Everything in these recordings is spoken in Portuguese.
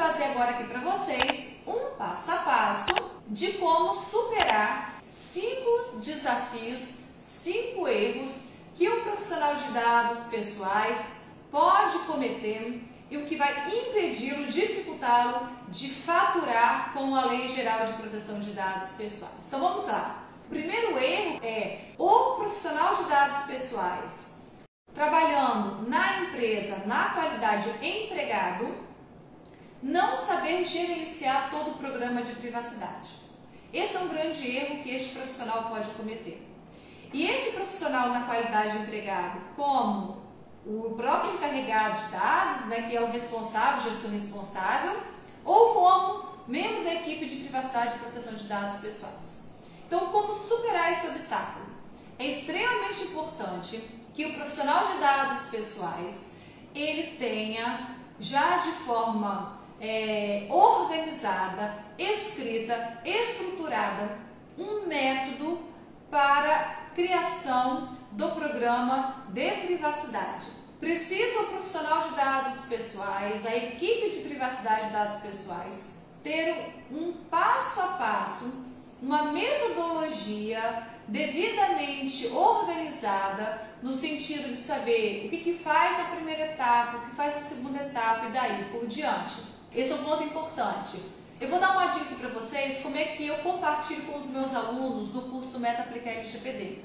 fazer agora aqui para vocês um passo a passo de como superar 5 desafios, 5 erros que um profissional de dados pessoais pode cometer e o que vai impedi-lo, dificultá-lo de faturar com a Lei Geral de Proteção de Dados Pessoais. Então vamos lá. O primeiro erro é o profissional de dados pessoais trabalhando na empresa, na qualidade empregado, não saber gerenciar todo o programa de privacidade. Esse é um grande erro que este profissional pode cometer. E esse profissional na qualidade empregado, como o próprio encarregado de dados, né, que é o responsável, gestor responsável, ou como membro da equipe de privacidade e proteção de dados pessoais. Então, como superar esse obstáculo? É extremamente importante que o profissional de dados pessoais ele tenha já de forma organizada, escrita, estruturada, um método para criação do programa de privacidade. Precisa o profissional de dados pessoais, a equipe de privacidade de dados pessoais, ter um passo a passo, uma metodologia devidamente organizada no sentido de saber o que faz a primeira etapa, o que faz a segunda etapa e daí por diante. Esse é um ponto importante. Eu vou dar uma dica para vocês como é que eu compartilho com os meus alunos no curso do Meta Aplicar LGPD.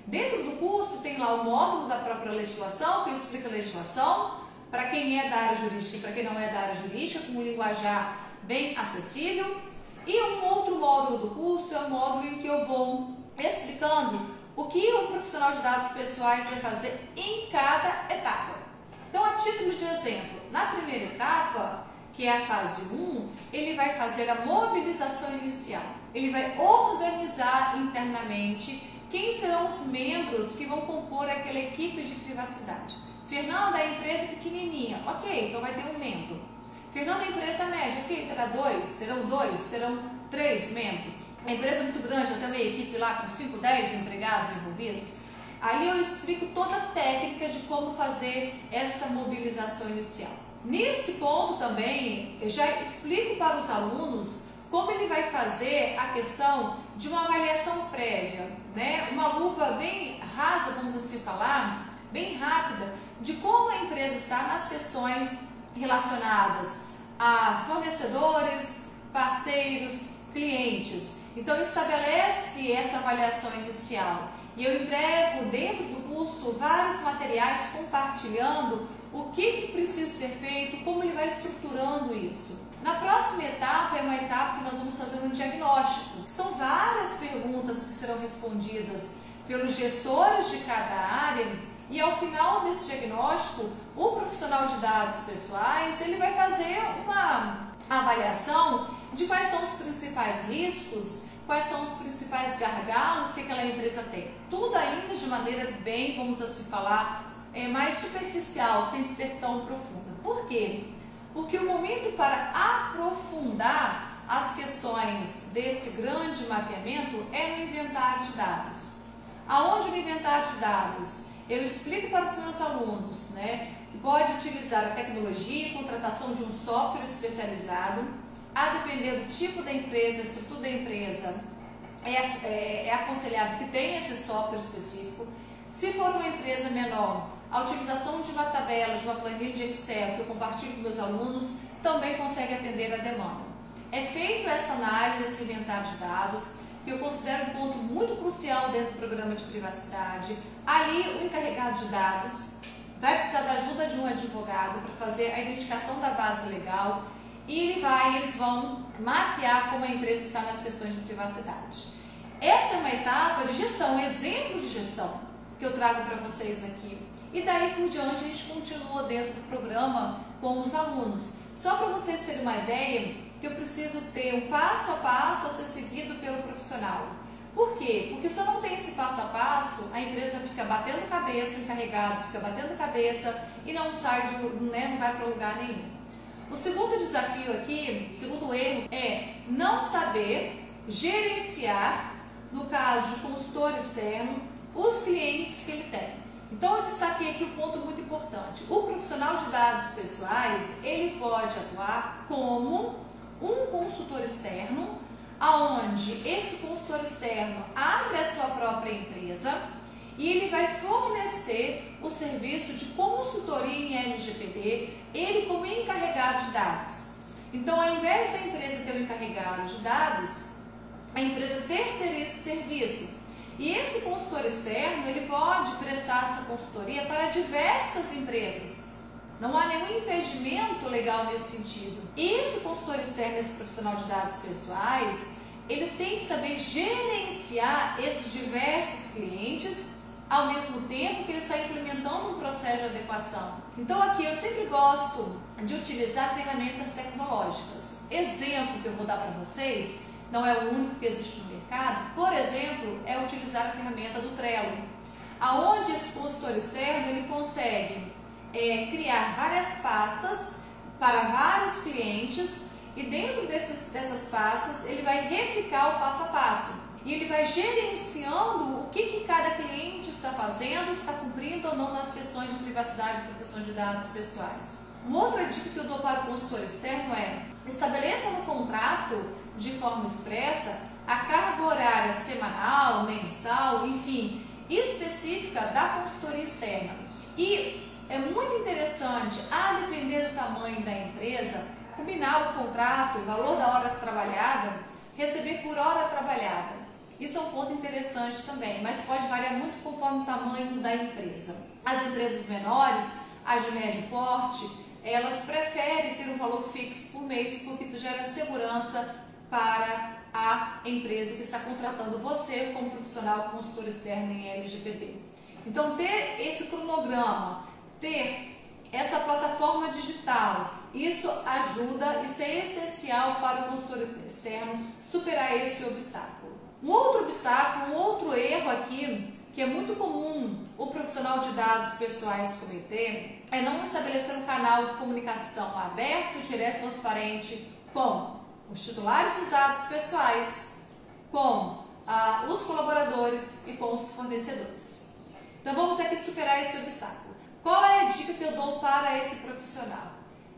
Dentro do curso tem lá o módulo da própria legislação, que explica a legislação, para quem é da área jurídica e para quem não é da área jurídica, com um linguajar bem acessível. E um outro módulo do curso é o módulo em que eu vou explicando o que o profissional de dados pessoais vai fazer em cada etapa. Então, a título de exemplo, na primeira etapa, que é a fase 1, ele vai fazer a mobilização inicial. Ele vai organizar internamente quem serão os membros que vão compor aquela equipe de privacidade. Fernanda, a empresa pequenininha, ok, então vai ter um membro. Fernanda, a empresa média, ok, terão 2, terão 3 membros. A empresa muito grande, eu tenho uma equipe lá com 5, 10 empregados envolvidos. Ali eu explico toda a técnica de como fazer essa mobilização inicial. Nesse ponto também, eu já explico para os alunos como ele vai fazer a questão de uma avaliação prévia, né? Uma lupa bem rasa, vamos assim falar, bem rápida, de como a empresa está nas questões relacionadas a fornecedores, parceiros, clientes. Então estabelece essa avaliação inicial e eu entrego dentro do curso vários materiais compartilhando o que precisa ser feito, como ele vai estruturando isso. Na próxima etapa é uma etapa que nós vamos fazer um diagnóstico, que são várias perguntas que serão respondidas pelos gestores de cada área. E ao final desse diagnóstico, o profissional de dados pessoais ele vai fazer uma avaliação de quais são os principais riscos, quais são os principais gargalos que aquela empresa tem. Tudo ainda de maneira bem, vamos assim falar, mais superficial, sem ser tão profunda. Por quê? Porque o momento para aprofundar as questões desse grande mapeamento é no inventário de dados. Aonde no inventário de dados eu explico para os meus alunos, né, que pode utilizar a tecnologia, contratação de um software especializado, a depender do tipo da empresa, estrutura da empresa, é aconselhável que tenha esse software específico. Se for uma empresa menor, a utilização de uma tabela, de uma planilha de Excel que eu compartilho com meus alunos, também consegue atender a demanda. É feito essa análise, esse inventário de dados, que eu considero um ponto muito crucial dentro do programa de privacidade. Ali, o encarregado de dados vai precisar da ajuda de um advogado para fazer a identificação da base legal e eles vão mapear como a empresa está nas questões de privacidade. Essa é uma etapa de gestão, um exemplo de gestão que eu trago para vocês aqui. E daí por diante a gente continua dentro do programa com os alunos. Só para vocês terem uma ideia, que eu preciso ter um passo a passo a ser seguido pelo profissional. Por quê? Porque se eu não tenho esse passo a passo, a empresa fica batendo cabeça, o encarregado fica batendo cabeça e não sai, não vai para lugar nenhum. O segundo desafio aqui, o segundo erro, é não saber gerenciar, no caso de consultor externo, os clientes que ele tem. Então eu destaquei aqui um ponto muito importante. O profissional de dados pessoais, ele pode atuar como um consultor externo, aonde esse consultor externo abre a sua própria empresa e ele vai fornecer o serviço de consultoria em LGPD, ele como encarregado de dados. Então, ao invés da empresa ter um encarregado de dados, a empresa terceiriza esse serviço. E esse consultor externo, ele pode prestar essa consultoria para diversas empresas. Não há nenhum impedimento legal nesse sentido. E esse consultor externo, esse profissional de dados pessoais, ele tem que saber gerenciar esses diversos clientes ao mesmo tempo que ele está implementando um processo de adequação. Então aqui eu sempre gosto de utilizar ferramentas tecnológicas. Exemplo que eu vou dar para vocês, não é o único que existe no mercado, por exemplo, é utilizar a ferramenta do Trello, aonde esse consultor externo ele consegue criar várias pastas para vários clientes e dentro dessas pastas ele vai replicar o passo a passo. E ele vai gerenciando o que cada cliente está fazendo, está cumprindo ou não nas questões de privacidade e proteção de dados pessoais. Uma outra dica que eu dou para o consultor externo é: estabeleça no contrato, de forma expressa, a carga horária semanal, mensal, enfim, específica da consultoria externa. E é muito interessante, a depender do tamanho da empresa, combinar o contrato, o valor da hora trabalhada, receber por hora trabalhada. Isso é um ponto interessante também, mas pode variar muito conforme o tamanho da empresa. As empresas menores, as de médio porte, elas preferem ter um valor fixo por mês, porque isso gera segurança para a empresa que está contratando você como profissional consultor externo em LGPD. Então, ter esse cronograma, ter essa plataforma digital, isso ajuda, isso é essencial para o consultor externo superar esse obstáculo. Um outro obstáculo, um outro erro aqui, que é muito comum o profissional de dados pessoais cometer, é não estabelecer um canal de comunicação aberto, direto, transparente com os titulares dos dados pessoais, com os colaboradores e com os fornecedores. Então vamos aqui superar esse obstáculo. Qual é a dica que eu dou para esse profissional?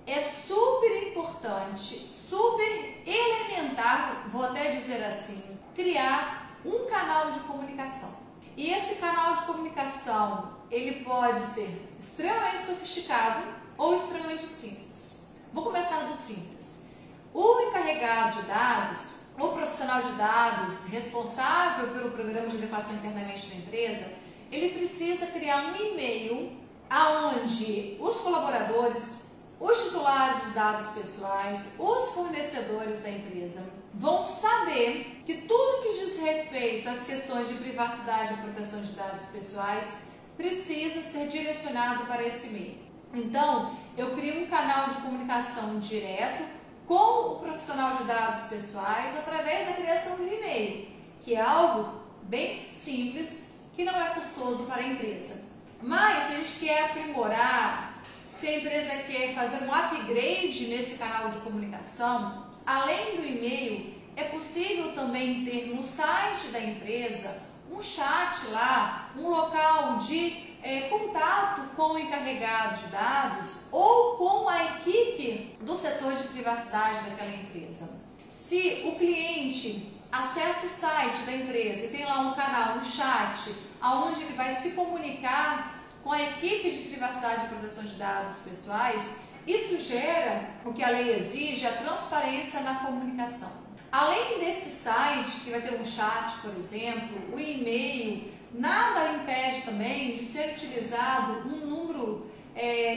É super importante, super elementar, vou até dizer assim, criar um canal de comunicação. E esse canal de comunicação, ele pode ser extremamente sofisticado ou extremamente simples. Vou começar do simples. O encarregado de dados, o profissional de dados responsável pelo programa de adequação internamente da empresa, ele precisa criar um e-mail aonde os colaboradores, os titulares dos dados pessoais, os fornecedores da empresa vão saber que tudo que diz respeito às questões de privacidade e proteção de dados pessoais precisa ser direcionado para esse e-mail. Então, eu crio um canal de comunicação direto com o profissional de dados pessoais através da criação do e-mail, que é algo bem simples, que não é custoso para a empresa. Mas se a gente quer aprimorar, se a empresa quer fazer um upgrade nesse canal de comunicação, além do e-mail, é possível também ter no site da empresa um chat lá, um local de contato com o encarregado de dados ou com a equipe do setor de privacidade daquela empresa. Se o cliente acessa o site da empresa e tem lá um canal, um chat, onde ele vai se comunicar com a equipe de privacidade e proteção de dados pessoais, isso gera o que a lei exige, a transparência na comunicação. Além desse site, que vai ter um chat, por exemplo, o e-mail, nada impede também de ser utilizado um número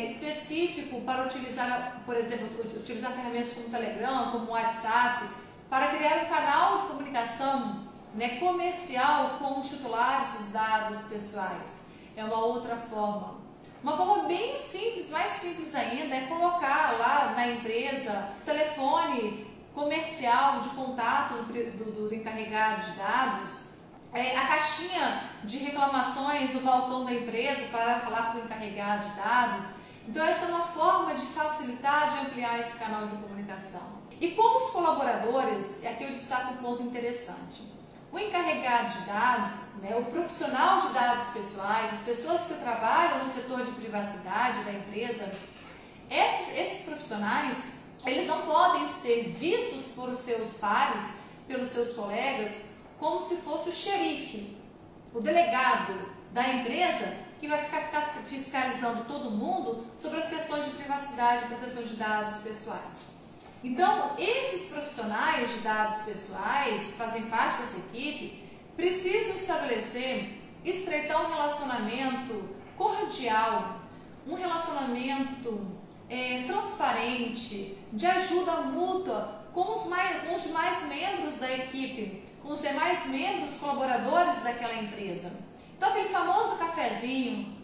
específico para utilizar, por exemplo, utilizar ferramentas como o Telegram, como o WhatsApp, para criar um canal de comunicação comercial com os titulares dos dados pessoais. É uma outra forma. Uma forma bem simples, mais simples ainda, é colocar lá na empresa o telefone comercial de contato do encarregado de dados, a caixinha de reclamações do balcão da empresa para falar com o encarregado de dados. Então essa é uma forma de facilitar, de ampliar esse canal de comunicação. E com os colaboradores, aqui eu destaco um ponto interessante. o encarregado de dados, né, o profissional de dados pessoais, as pessoas que trabalham no setor de privacidade da empresa, esses profissionais, eles não podem ser vistos por os seus pares, pelos seus colegas, como se fosse o xerife, o delegado da empresa, que vai ficar fiscalizando todo mundo sobre as questões de privacidade e proteção de dados pessoais. Então, esses profissionais de dados pessoais, que fazem parte dessa equipe, precisam estreitar um relacionamento cordial, um relacionamento transparente, de ajuda mútua com os demais membros da equipe, com os demais membros colaboradores daquela empresa. Então, aquele famoso cafezinho,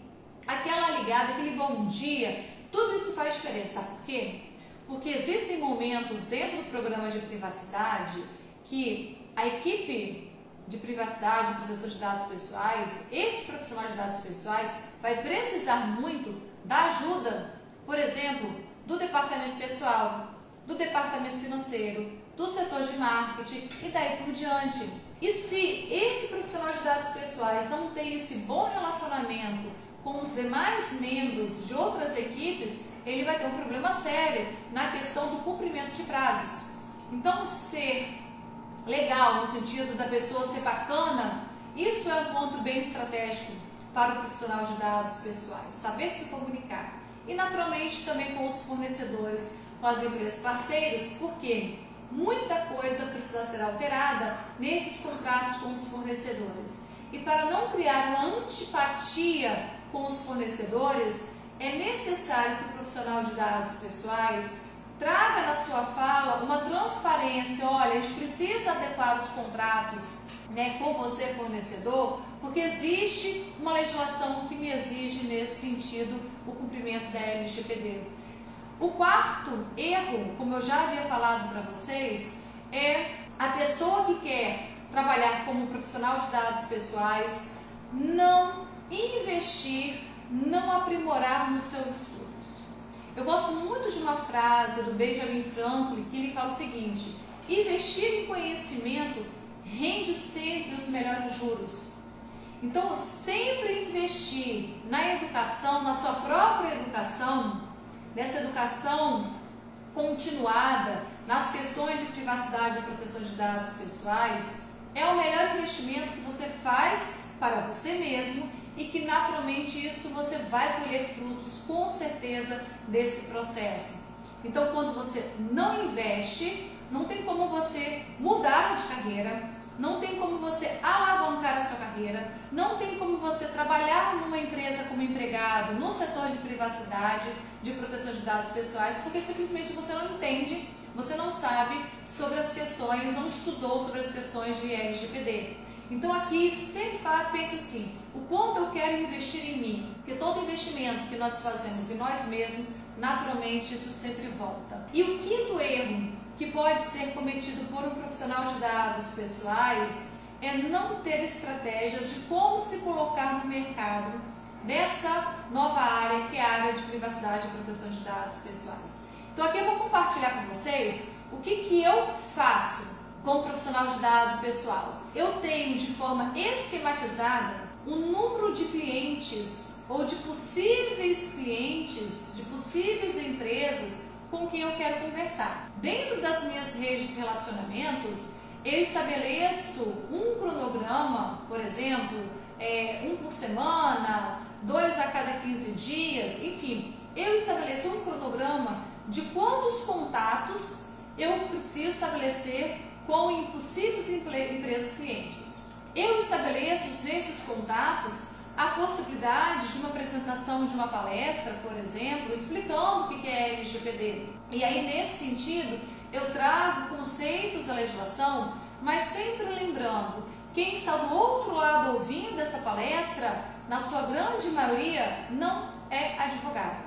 aquela ligada, aquele bom dia, tudo isso faz diferença. Sabe por quê? Porque existem momentos dentro do programa de privacidade que a equipe de privacidade e proteção de dados pessoais, esse profissional de dados pessoais, vai precisar muito da ajuda, por exemplo, do departamento pessoal, do departamento financeiro, do setor de marketing e daí por diante. E se esse profissional de dados pessoais não tem esse bom relacionamento com os demais membros de outras equipes, ele vai ter um problema sério na questão do cumprimento de prazos. Então, ser legal no sentido da pessoa ser bacana, isso é um ponto bem estratégico para o profissional de dados pessoais, saber se comunicar. E naturalmente também com os fornecedores, com as empresas parceiras, porque muita coisa precisa ser alterada nesses contratos com os fornecedores. E para não criar uma antipatia com os fornecedores, é necessário que o profissional de dados pessoais traga na sua fala uma transparência. Olha, a gente precisa adequar os contratos, né, com você, fornecedor, porque existe uma legislação que me exige nesse sentido o cumprimento da LGPD. O quarto erro, como eu já havia falado para vocês, é a pessoa que quer trabalhar como profissional de dados pessoais não investir, não aprimorar nos seus estudos. Eu gosto muito de uma frase do Benjamin Franklin que ele fala o seguinte: investir em conhecimento rende sempre os melhores juros. Então, sempre investir na educação, na sua própria educação, nessa educação continuada, nas questões de privacidade e proteção de dados pessoais, é o melhor investimento que você faz para você mesmo e que naturalmente isso você vai colher frutos com certeza desse processo. Então, quando você não investe, não tem como você mudar de carreira, não tem como você alavancar a sua carreira, não tem como você trabalhar numa empresa como empregado, no setor de privacidade, de proteção de dados pessoais, porque simplesmente você não entende, você não sabe sobre as questões, não estudou sobre as questões de LGPD. Então aqui sempre pensa assim, o quanto eu quero investir em mim, porque todo investimento que nós fazemos em nós mesmos, naturalmente isso sempre volta. E o quinto erro que pode ser cometido por um profissional de dados pessoais é não ter estratégias de como se colocar no mercado dessa nova área, que é a área de privacidade e proteção de dados pessoais. Então aqui eu vou compartilhar com vocês o que eu faço como profissional de dado pessoal. Eu tenho de forma esquematizada o número de clientes ou de possíveis clientes, de possíveis empresas com quem eu quero conversar. Dentro das minhas redes de relacionamentos, eu estabeleço um cronograma, por exemplo, um por semana, 2 a cada 15 dias, enfim, eu estabeleço um cronograma de quantos contatos eu preciso estabelecer com possíveis empresas clientes. Eu estabeleço nesses contatos a possibilidade de uma apresentação de uma palestra, por exemplo, explicando o que é LGPD. E aí, nesse sentido, eu trago conceitos da legislação, mas sempre lembrando, quem está do outro lado ouvindo essa palestra, na sua grande maioria, não é advogado.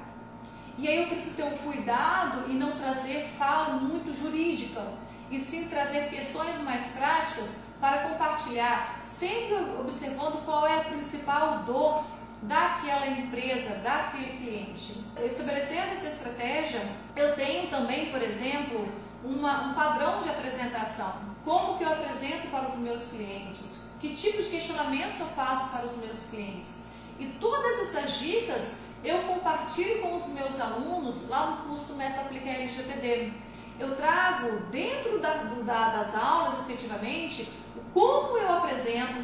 E aí eu preciso ter um cuidado e não trazer fala muito jurídica, e sim trazer questões mais práticas para compartilhar, sempre observando qual é a principal dor daquela empresa, daquele cliente. Estabelecendo essa estratégia, eu tenho também, por exemplo, um padrão de apresentação. Como que eu apresento para os meus clientes? Que tipo de questionamentos eu faço para os meus clientes? E todas essas dicas eu compartilho com os meus alunos lá no curso do Método Aplicar LGPD. Eu trago dentro das aulas, efetivamente, como eu apresento,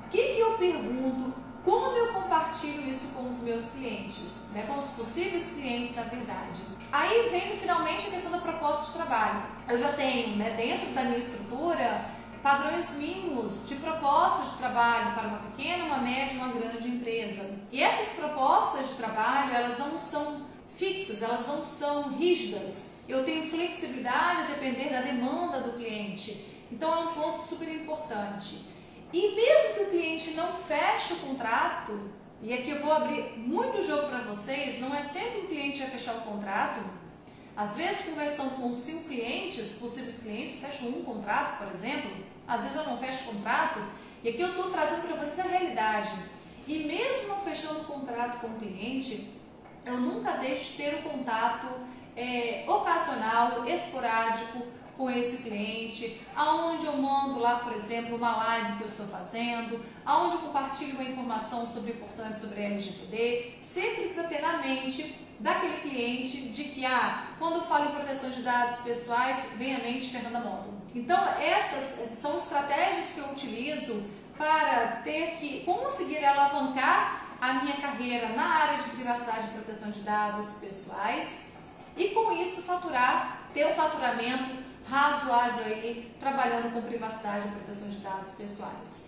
o que eu pergunto, como eu compartilho isso com os meus clientes, né, com os possíveis clientes, na verdade. Aí vem finalmente a questão da proposta de trabalho. Eu já tenho, né, dentro da minha estrutura, padrões mínimos de propostas de trabalho para uma pequena, uma média e uma grande empresa. E essas propostas de trabalho, elas não são fixas, elas não são rígidas. Eu tenho flexibilidade a depender da demanda do cliente. Então é um ponto super importante. E mesmo que o cliente não feche o contrato, e aqui eu vou abrir muito jogo para vocês, não é sempre que o cliente vai fechar o contrato. Às vezes, conversando com 5 clientes, possíveis clientes, fecham um contrato, por exemplo. Às vezes eu não fecho o contrato, e aqui eu estou trazendo para vocês a realidade. E mesmo não fechando o contrato com o cliente, eu nunca deixo de ter o contato ocasional, esporádico, com esse cliente, aonde eu mando lá, por exemplo, uma live que eu estou fazendo, aonde eu compartilho uma informação importante sobre a LGPD, sempre para ter na mente daquele cliente de que, quando eu falo em proteção de dados pessoais, vem à mente Fernanda Módulo. Então, essas são estratégias que eu utilizo para conseguir alavancar a minha carreira na área de privacidade e proteção de dados pessoais e, com isso, ter um faturamento razoável aí, trabalhando com privacidade e proteção de dados pessoais.